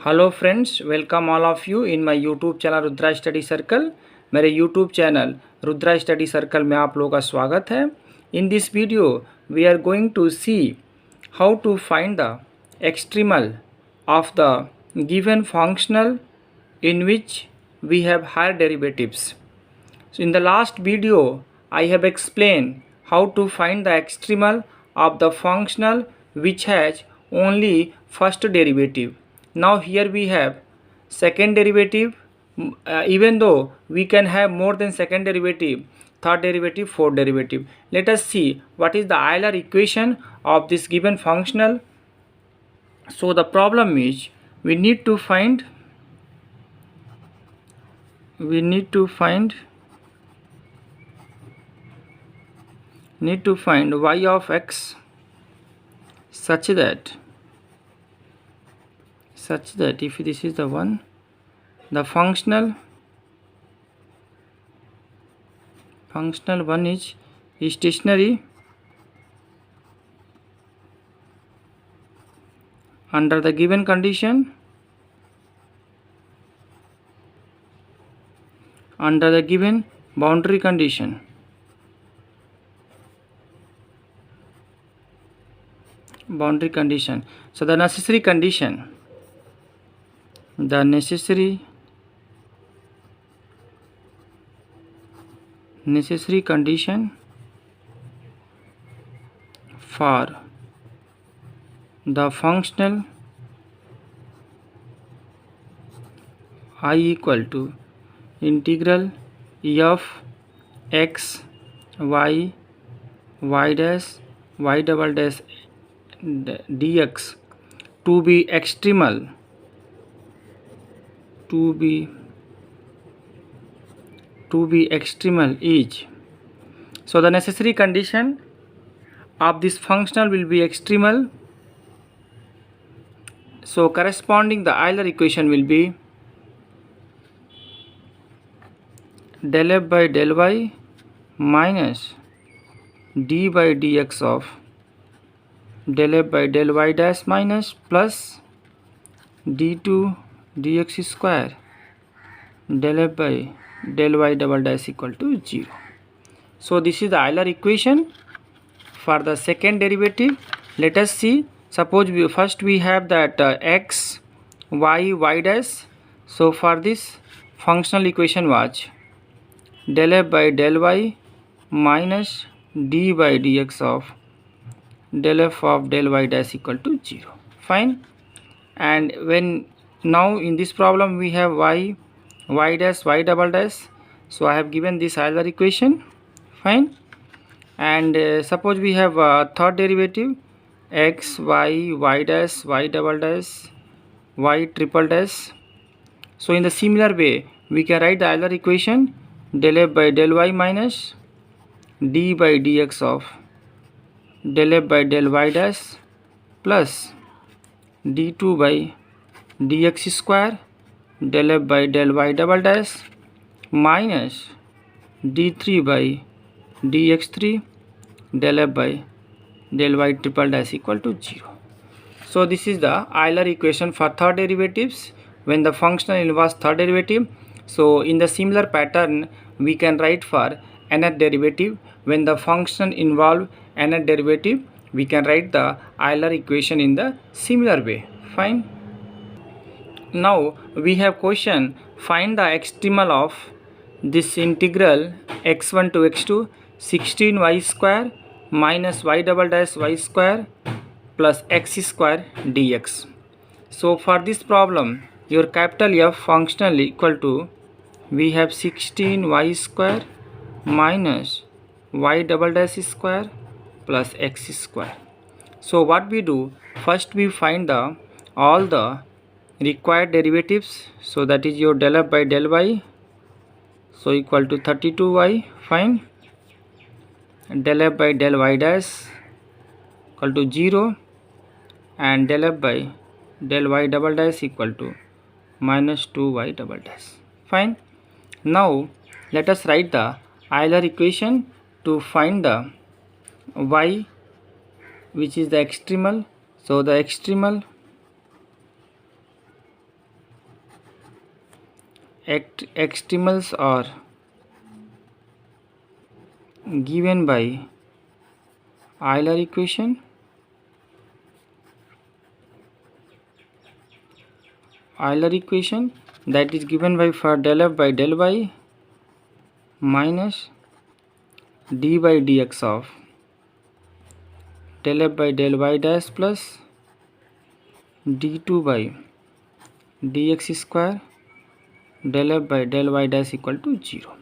Hello friends, welcome all of you in my YouTube channel Rudra study circle. मेरे YouTube channel Rudra study circle में आप लोगों का स्वागत है। In this video we are going to see how to find the extremal of the given functional in which we have higher derivatives. So in the last video I have explained how to find the extremal of the functional which has only first derivative. Now here we have second derivative, even though we can have more than second derivative, third derivative, fourth derivative. Let us see what is the Euler equation of this given functional. So the problem is we need to find y of x such that if this is the one, the functional one is stationary under the given condition, under the given boundary condition. So the necessary condition for the functional I equal to integral e of x y dash y double dash dx to be extremal is, so the necessary condition of this functional will be extremal. So corresponding the Euler equation will be del f by del y minus d by dx of del f by del y dash minus plus d2 dx square del f by del y double dash equal to 0. So this is the Euler equation for the second derivative. Let us see. Suppose we have that x y dash. So for this functional equation was del f by del y minus d by dx of del f of del y dash equal to 0. Fine. And when now in this problem we have y dash y double dash, so I have given this Euler equation. Fine. And suppose we have third derivative x y dash y double dash y triple dash. So in the similar way we can write the Euler equation del f by del y minus d by dx of del f by del y dash plus d2 by dx square del f by del y double dash minus d3 by dx3 del f by del y triple dash equal to 0. So this is the Euler equation for third derivatives when the functional involves third derivative. So in the similar pattern we can write for nth derivative when the function involve nth derivative, we can write the Euler equation in the similar way. Fine. Now we have question, find the extremal of this integral x1 to x2 16y square minus y double dash y square plus x square dx. So for this problem your capital F functional equal to, we have 16y square minus y double dash square plus x square. So what we do, first we find the all the required derivatives. So that is your del f by del y, so equal to 32y. Fine. Del f by del y dash equal to 0 and del f by del y double dash equal to minus 2y double dash. Fine. Now let us write the Euler equation to find the y which is the extremal. So the extremal extremals are given by Euler equation. Euler equation that is given by for del f by del y minus d by dx of del f by del y dash plus d2 by dx square del f by del y dash equal to 0.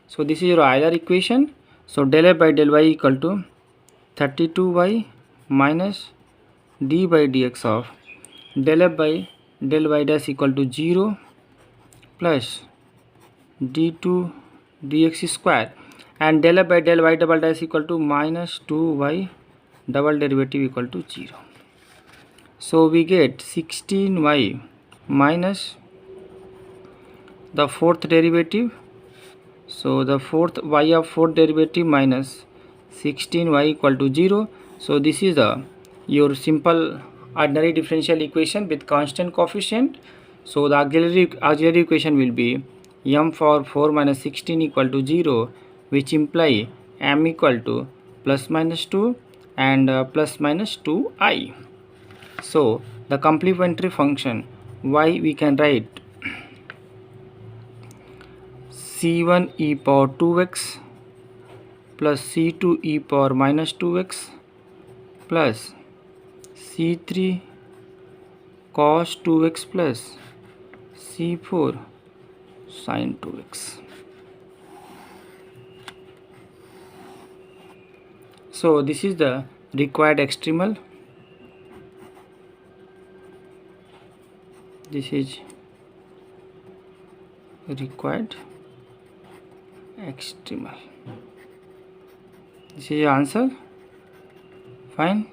So this is your Euler equation. So del f by del y equal to 32y minus d by dx of del f by del y dash equal to 0 plus d2 dx square, and del f by del y double dash equal to minus 2y double derivative equal to 0. So we get 16y minus the fourth derivative. So the fourth y of fourth derivative minus 16y equal to 0. So this is the your simple ordinary differential equation with constant coefficient. So the auxiliary equation will be m for 4 minus 16 equal to 0, which imply m equal to plus minus 2 and plus minus 2i. So the complementary function y we can write c1 e power 2x plus c2 e power minus 2x plus c3 cos 2x plus c4 sin 2x. So this is the required extremal. This is required extremal. This is your answer. Fine.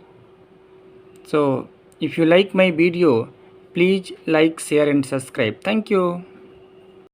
So if you like my video, please like, share and subscribe. Thank you.